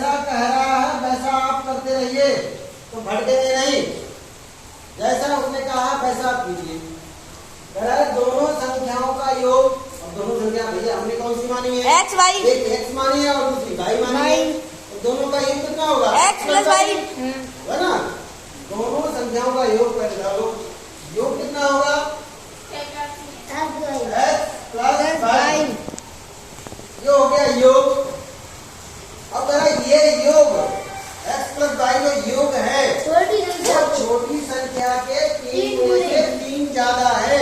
जैसा कह रहा है वैसा आप करते रहिए, तो भटकेंगे नहीं। जैसा उसने कहा वैसा आप कीजिए। कह रहा है दोनों संख्याओं का योग, और दोनों संख्या भैया हमने कौन सी मानी है? X Y. एक एक्स मानी है और दूसरी वाई मानी है। तो दोनों का योग कितना होगा? एक्स प्लस वाई है ना। दोनों संख्याओं का योग पहले डालो, योग कितना होगा? X plus Y. ये हो गया योग। अब कह रहा है ये योग एक्स प्लस वाई जो योग है वो छोटी संख्या के 3 गुने से 3 ज्यादा है।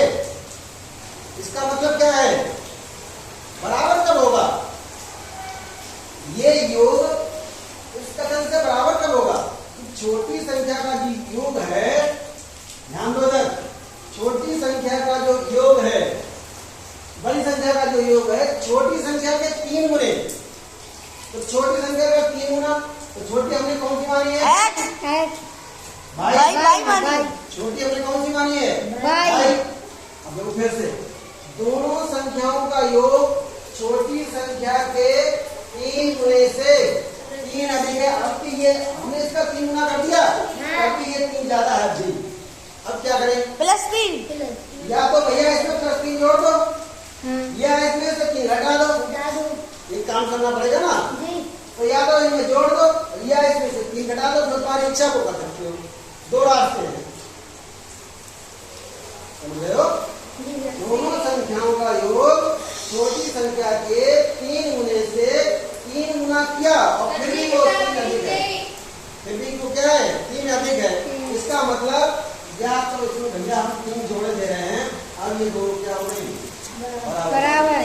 इसका मतलब क्या है? बराबर कब होगा? ये योग इस कथन से बराबर कब होगा? छोटी संख्या का जो योग है, ध्यान दो इधर, छोटी संख्या का जो योग है बड़ी संख्या का जो योग है छोटी संख्या के 3 गुने। तो छोटी संख्या का 3 गुना, तो छोटी हमने कौन सी मानी है? एक्स वाई मानी। छोटी हमने कौन सी मानी है? वाई। अब देखो फिर से, दोनों संख्याओं का योग छोटी संख्या के 3 गुने से 3 अधिक है। अब कि ये हमने इसका 3 गुना कर दिया, अब कि ये 3 ज्यादा है जी। अब क्या करें? +3। या तो भैया इसमें +3 जोड़ दो, या इसमें से 3 घटा दो। एक काम करना पड़ेगा ना। तो या तो इनमें जोड़ दो या इसमें से 3 घटा दो, जो तुम्हारी इच्छा को कर सकते हो। 2 रास्ते हैं, समझ रहे हो? दोनों संख्याओं का योग छोटी संख्या के 3 गुने से 3 गुना किया और फिर भी वो 3 अधिक है। फिर भी वो क्या है? 3 अधिक है। इसका मतलब या तो इसमें भैया हम 3 जोड़े दे रहे हैं और ये दोनों क्या हो गई? बराबर।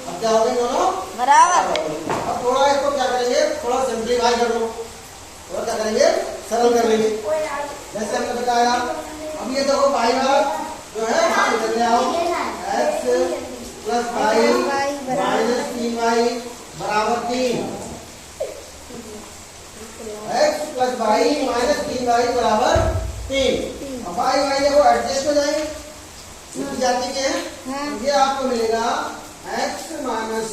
अब क्या हो गए दोनों? बराबर। अब थोड़ा इसको क्या करेंगे? थोड़ा सिंप्लीफाई कर लो। थोड़ा क्या करेंगे? सरल कर लेंगे, जैसे हमने बताया। अब ये देखो भाई जो है हाँ निकल आओ, x plus Y minus 3y बराबर 3। X plus Y minus 3y बराबर 3। अब वाई वाई देखो एडजस्ट हो जाएंगे, इनकी जाति के हैं। तो ये आपको मिलेगा एक्स माइनस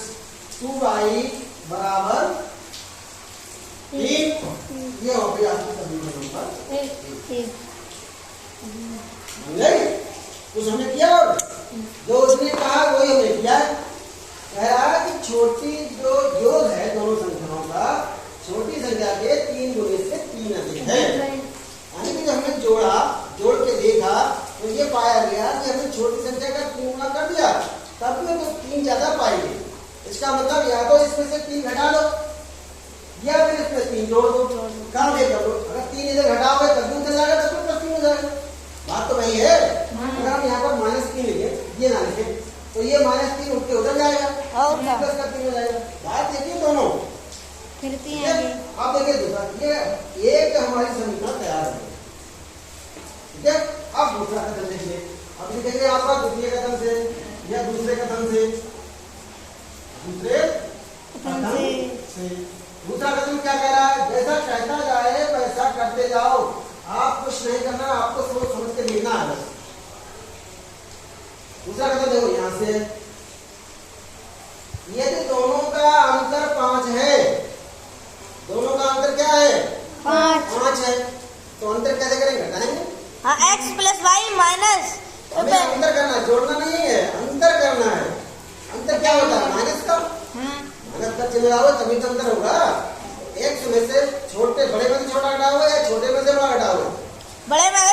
2y बराबर 3। ये हो गया आपकी समीकरण नंबर 1। कुछ हमने किया और जो उसने कहा वही हमने किया। कह रहा है कि छोटी जो योग है दोनों संख्याओं का छोटी संख्या के 3 गुने से 3 अधिक है। यानी कि जब हमने जोड़ा, जोड़ के देखा तो ये पाया गया कि हमने छोटी संख्या का 3 गुना कर दिया, तब भी तो 3 ज्यादा पाएंगे। इसका मतलब या तो इसमें से 3 घटा लो या फिर इसमें 3 जोड़ दो। काम ये कर लो, अगर 3 इधर घटाओगे तब भी उधर जाएगा, तब भी +3 हो जाएगा। बात तो वही है। अगर हम यहाँ पर -3 लिखे, ये ना लिखे, तो ये -3 उठ के उधर जाएगा और प्लस का 3 हो जाएगा। बात देखिए दोनों फिरती हैं। आप देखिए दूसरा, ये एक हमारी समीकरण तैयार है। ठीक है, अब दूसरा कथन देखिए। अब लिखेंगे आपका द्वितीय कथन से या दूसरे कथन से। दूसरा कथन क्या कह रहा है? जैसा कहता जाए वैसा करते जाओ, आप कुछ नहीं करना, आपको सोच समझ के लिखना है बस। दूसरा कथन देखो यहां से, यदि दोनों का अंतर 5 है, दोनों का अंतर क्या है? 5 है, तो अंतर कैसे करेंगे? घटाएंगे। हाँ, एक्स प्लस वाई माइनस, हमें अंतर करना है, जोड़ना नहीं है, अंतर करना है। अंतर क्या होता है? माइनस का। माइनस का चिन्ह लगाओ तभी तो अंतर होगा। एक्स में से छोटे बड़े में से छोटा घटाओगे या छोटे में से बड़ा घटाओगे? बड़े में से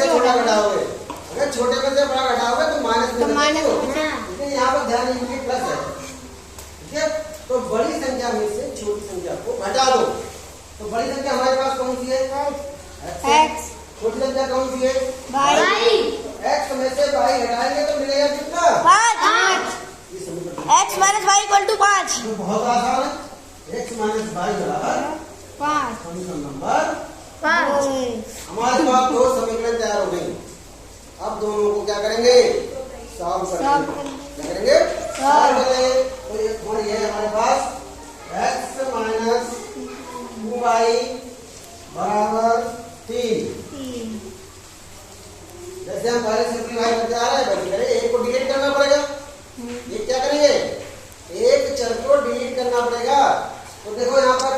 छोटा घटाओगे। अगर छोटे में से बड़ा घटाओगे तो माइनस लेकिन यहाँ पर ध्यान दीजिए प्लस है। ठीक है, तो बड़ी संख्या में से छोटी संख्या को घटा दो। तो बड़ी संख्या हमारे पास कौन सी है? एक्स। छोटी संख्या कौन सी है? वाई। एक्स में से वाई घटाएंगे तो मिलेगा कितना? 5। X minus Y equal to 5। तो बहुत आसान है, एक्स माइनस वाई बराबर 5। समीकरण नंबर 5। हमारे पास 2 समीकरण तैयार हो गई। अब दोनों को क्या करेंगे? सॉल्व करेंगे। क्या करेंगे? सॉल्व करेंगे। तो ये हमारे पास एक्स माइनस 2y बराबर 3। जैसे हम पहले सिंप्लीफाई करते आ रहे हैं वैसे करें। एक को डिलीट करना पड़ेगा। ये क्या करेंगे? एक चर को डिलीट करना पड़ेगा। तो देखो यहाँ पर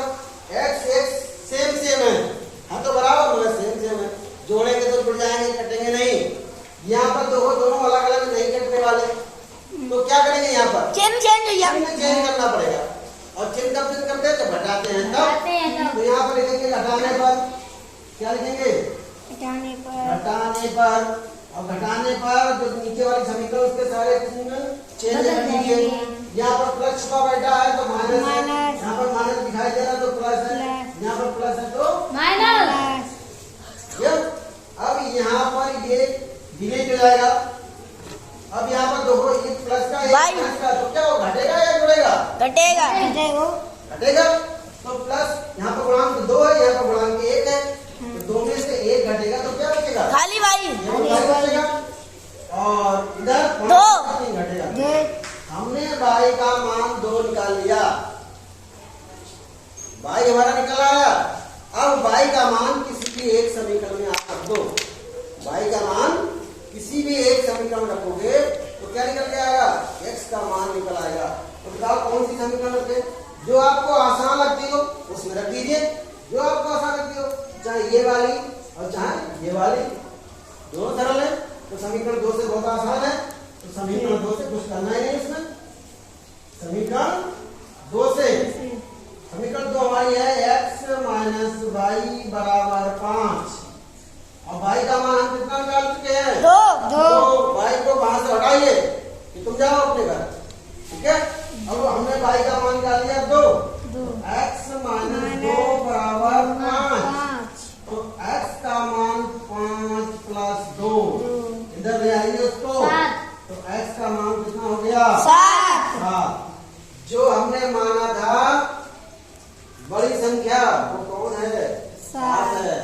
क्या लिखेंगे? घटाने पर घटाने पर। और घटाने पर जो नीचे वाली समीकरण उसके सारे चेंज बदल कर दीजिए। जाएंगे। यहाँ पर प्लस छुपा बैठा है तो माइनस है, माइनस। यहाँ पर माइनस दिखाई दे रहा है तो प्लस है, प्लस। यहाँ पर प्लस है तो माइनस। अब यहाँ पर ये डिलीट हो जाएगा। अब यहाँ पर देखो ये प्लस का एक बाई। माइनस का तो क्या हो घटेगा या जुड़ेगा? घटेगा घटेगा। तो प्लस यहाँ पर गुणांक 2 है, यहाँ पर गुणांक 1 है, तो 2 में से 1 घटेगा तो क्या बचेगा? खाली भाई ये तो y बचेगा। और इधर 2 3 घटेगा। हमने y का मान 2 निकाल लिया, y हमारा निकल आया। अब y का मान किसी भी एक समीकरण में आप रख दो। y का मान किसी भी एक समीकरण में रखोगे तो क्या निकल के आएगा? x का मान निकल आएगा। तो बताओ कौन सी समीकरण रखें? जो आपको आसान लगती हो उसमें रख दीजिए, जो आपको आसान लगती हो, चाहे ये वाली और चाहे ये वाली, दोनों सरल है। तो समीकरण 2 से बहुत आसान है, तो समीकरण 2 से कुछ करना ही नहीं इसमें। समीकरण 2 से समीकरण 2 हमारी है x माइनस वाई बराबर 5। अब y का मान हम कितना निकाल चुके हैं? 2 तो y को वहां से हटाइए कि तुम जाओ अपने घर, ठीक है। अब हमने y का मान निकाल लिया 2, x माइनस 2 बराबर 5। तो x का मान 5 प्लस 2 इधर ले आइए उसको, तो x का मान कितना हो गया? 7। जो हमने माना था बड़ी संख्या वो कौन है? 7 है।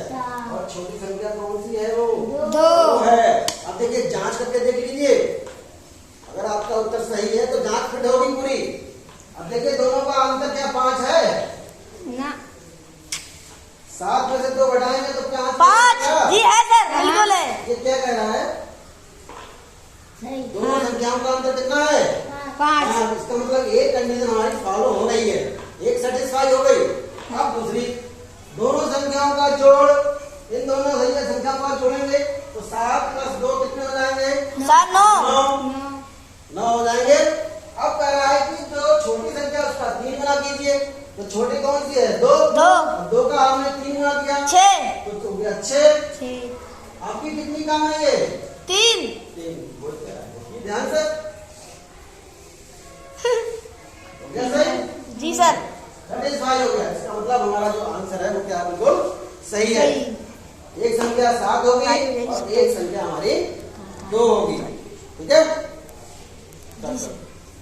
और छोटी संख्या कौन सी है? वो 2 है। अब देखिए जांच करके देख लीजिए, अगर आपका उत्तर सही है तो जांच फिट होगी पूरी। अब देखिए दोनों का अंतर क्या 5 है ना 7 में से 2 घटाएंगे तो क्या 5 जी है सर, बिल्कुल है। ये क्या कह रहा है? दोनों संख्याओं का अंतर कितना है? 5। इसका मतलब एक कंडीशन हमारी फॉलो हो गई है, एक सेटिस्फाई हो गई। अब दूसरी, दोनों संख्याओं का जोड़, इन दोनों संख्याओं का जोड़ेंगे तो 7 प्लस 2 कितने हो जाएंगे? 9 हो जाएंगे। अब कह रहा है कि जो छोटी संख्या उसका 3 गुना कीजिए, तो छोटी कौन सी है? 2। 2 का हमने 3 गुना किया 6। तो हो गया 6। आपकी कितनी काम है ये? 3। ध्यान से हो गया सही? जी सर। सेटिस्फाई हो गया। इसका मतलब हमारा जो आंसर है वो क्या बिल्कुल सही है। एक संख्या 7 होगी और एक संख्या हमारी 2 होगी, ठीक है।